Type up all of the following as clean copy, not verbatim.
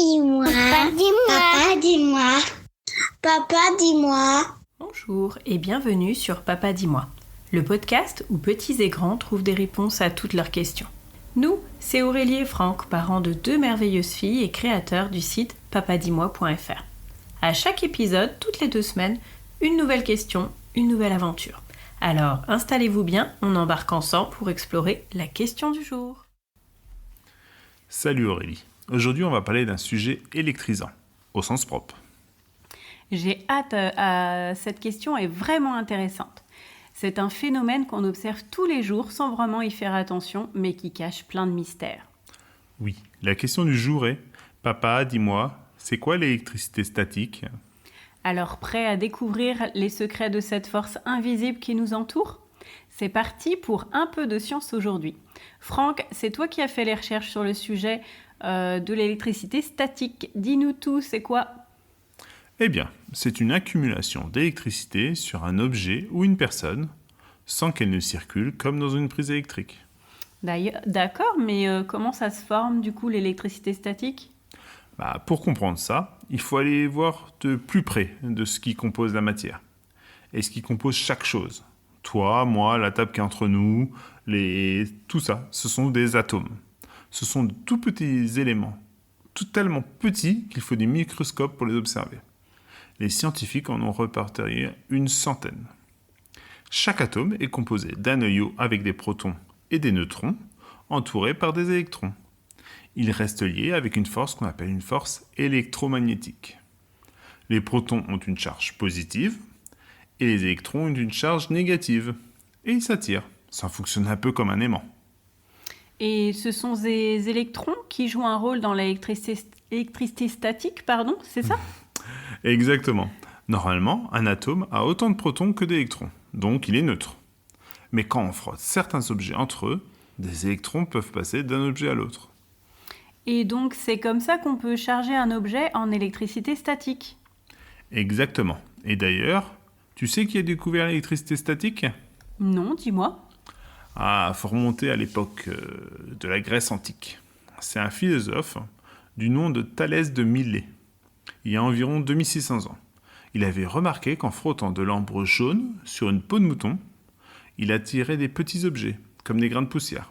dis-moi. Papa, dis-moi. Papa, dis-moi. Papa, dis-moi. Bonjour et bienvenue sur Papa dis-moi, le podcast où petits et grands trouvent des réponses à toutes leurs questions. Nous, c'est Aurélie et Franck, parents de 2 merveilleuses filles et créateurs du site papadis-moi.fr. À chaque épisode, toutes les 2 semaines, une nouvelle question, une nouvelle aventure. Alors, installez-vous bien, on embarque ensemble pour explorer la question du jour. Salut Aurélie. Aujourd'hui, on va parler d'un sujet électrisant, au sens propre. J'ai hâte, cette question est vraiment intéressante. C'est un phénomène qu'on observe tous les jours sans vraiment y faire attention, mais qui cache plein de mystères. Oui, la question du jour est « Papa, dis-moi, c'est quoi l'électricité statique ?» Alors, prêt à découvrir les secrets de cette force invisible qui nous entoure ? C'est parti pour un peu de science aujourd'hui. Franck, c'est toi qui as fait les recherches sur le sujet de l'électricité statique. Dis-nous tout, c'est quoi ? Eh bien, c'est une accumulation d'électricité sur un objet ou une personne, sans qu'elle ne circule comme dans une prise électrique. D'accord, mais comment ça se forme du coup l'électricité statique ? Pour comprendre ça, il faut aller voir de plus près de ce qui compose la matière. Et ce qui compose chaque chose. Toi, moi, la table qui est entre nous, tout ça, ce sont des atomes. Ce sont de tout petits éléments, tellement petits qu'il faut des microscopes pour les observer. Les scientifiques en ont répertorié une centaine. Chaque atome est composé d'un noyau avec des protons et des neutrons, entourés par des électrons. Ils restent liés avec une force qu'on appelle une force électromagnétique. Les protons ont une charge positive et les électrons ont une charge négative. Et ils s'attirent. Ça fonctionne un peu comme un aimant. Et ce sont des électrons qui jouent un rôle dans l'électricité statique, c'est ça ? Exactement. Normalement, un atome a autant de protons que d'électrons, donc il est neutre. Mais quand on frotte certains objets entre eux, des électrons peuvent passer d'un objet à l'autre. Et donc c'est comme ça qu'on peut charger un objet en électricité statique ? Exactement. Et d'ailleurs, tu sais qui a découvert l'électricité statique ? Non, dis-moi. Faut remonter à l'époque de la Grèce antique. C'est un philosophe du nom de Thalès de Milet, il y a environ 2600 ans. Il avait remarqué qu'en frottant de l'ambre jaune sur une peau de mouton, il attirait des petits objets, comme des grains de poussière.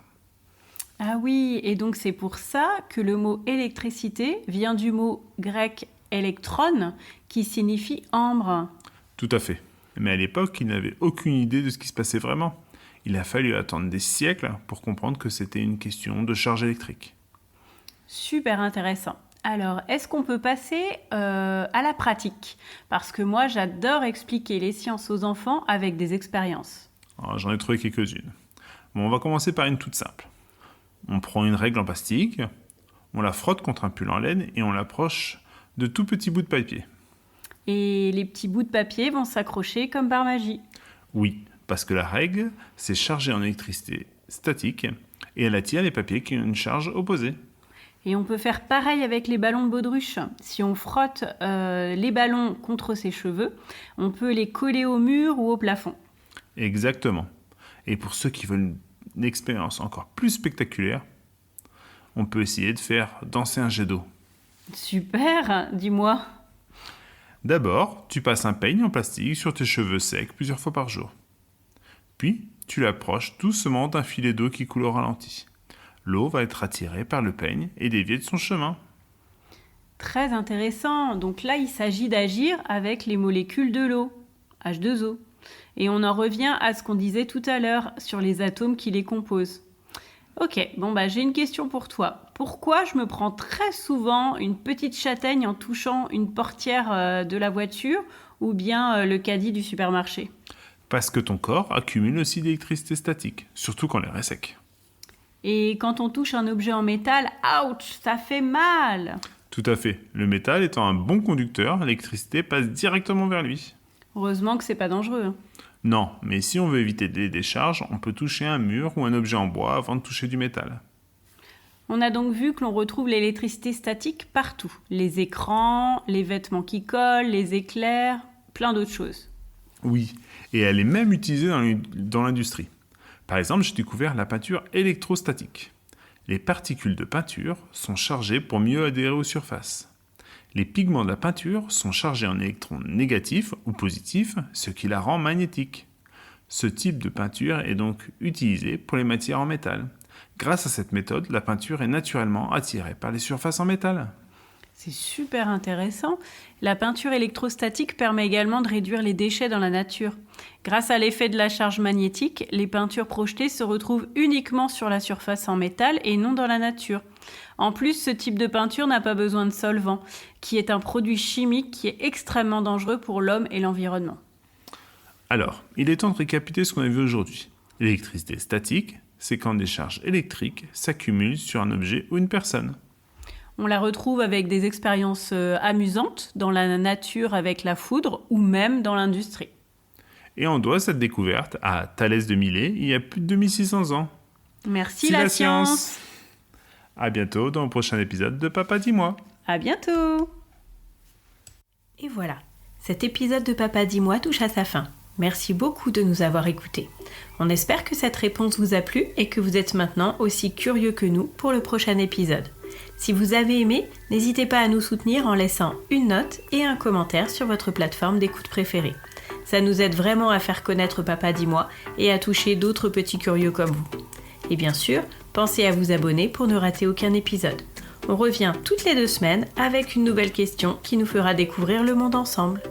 Ah oui, et donc c'est pour ça que le mot électricité vient du mot grec électron, qui signifie ambre. Tout à fait. Mais à l'époque, il n'avait aucune idée de ce qui se passait vraiment. Il a fallu attendre des siècles pour comprendre que c'était une question de charge électrique. Super intéressant. Alors, est-ce qu'on peut passer à la pratique ? Parce que moi, j'adore expliquer les sciences aux enfants avec des expériences. J'en ai trouvé quelques-unes. On va commencer par une toute simple. On prend une règle en plastique, on la frotte contre un pull en laine et on l'approche de tout petits bouts de papier. Et les petits bouts de papier vont s'accrocher comme par magie. Oui, parce que la règle, c'est chargée en électricité statique et elle attire les papiers qui ont une charge opposée. Et on peut faire pareil avec les ballons de baudruche. Si on frotte les ballons contre ses cheveux, on peut les coller au mur ou au plafond. Exactement. Et pour ceux qui veulent une expérience encore plus spectaculaire, on peut essayer de faire danser un jet d'eau. Super, dis-moi. D'abord, tu passes un peigne en plastique sur tes cheveux secs plusieurs fois par jour. Puis, tu l'approches doucement d'un filet d'eau qui coule au ralenti. L'eau va être attirée par le peigne et déviée de son chemin. Très intéressant. Donc là, il s'agit d'agir avec les molécules de l'eau, H2O. Et on en revient à ce qu'on disait tout à l'heure sur les atomes qui les composent. Ok, j'ai une question pour toi. Pourquoi je me prends très souvent une petite châtaigne en touchant une portière de la voiture ou bien le caddie du supermarché ? Parce que ton corps accumule aussi d'électricité statique, surtout quand l'air est sec. Et quand on touche un objet en métal, ouch, ça fait mal. Tout à fait. Le métal étant un bon conducteur, l'électricité passe directement vers lui. Heureusement que c'est pas dangereux. Non, mais si on veut éviter des décharges, on peut toucher un mur ou un objet en bois avant de toucher du métal. On a donc vu que l'on retrouve l'électricité statique partout. Les écrans, les vêtements qui collent, les éclairs, plein d'autres choses. Oui, et elle est même utilisée dans l'industrie. Par exemple, j'ai découvert la peinture électrostatique. Les particules de peinture sont chargées pour mieux adhérer aux surfaces. Les pigments de la peinture sont chargés en électrons négatifs ou positifs, ce qui la rend magnétique. Ce type de peinture est donc utilisé pour les matières en métal. Grâce à cette méthode, la peinture est naturellement attirée par les surfaces en métal. C'est super intéressant. La peinture électrostatique permet également de réduire les déchets dans la nature. Grâce à l'effet de la charge magnétique, les peintures projetées se retrouvent uniquement sur la surface en métal et non dans la nature. En plus, ce type de peinture n'a pas besoin de solvant, qui est un produit chimique qui est extrêmement dangereux pour l'homme et l'environnement. Alors, il est temps de récapituler ce qu'on a vu aujourd'hui. L'électricité statique, c'est quand des charges électriques s'accumulent sur un objet ou une personne. On la retrouve avec des expériences amusantes dans la nature avec la foudre ou même dans l'industrie. Et on doit cette découverte à Thalès de Milet il y a plus de 2600 ans. Merci la science. À bientôt dans le prochain épisode de Papa Dis-moi. À bientôt. Et voilà, cet épisode de Papa Dis-moi touche à sa fin. Merci beaucoup de nous avoir écoutés. On espère que cette réponse vous a plu et que vous êtes maintenant aussi curieux que nous pour le prochain épisode. Si vous avez aimé, n'hésitez pas à nous soutenir en laissant une note et un commentaire sur votre plateforme d'écoute préférée. Ça nous aide vraiment à faire connaître Papa Dis-moi et à toucher d'autres petits curieux comme vous. Et bien sûr, pensez à vous abonner pour ne rater aucun épisode. On revient toutes les 2 semaines avec une nouvelle question qui nous fera découvrir le monde ensemble.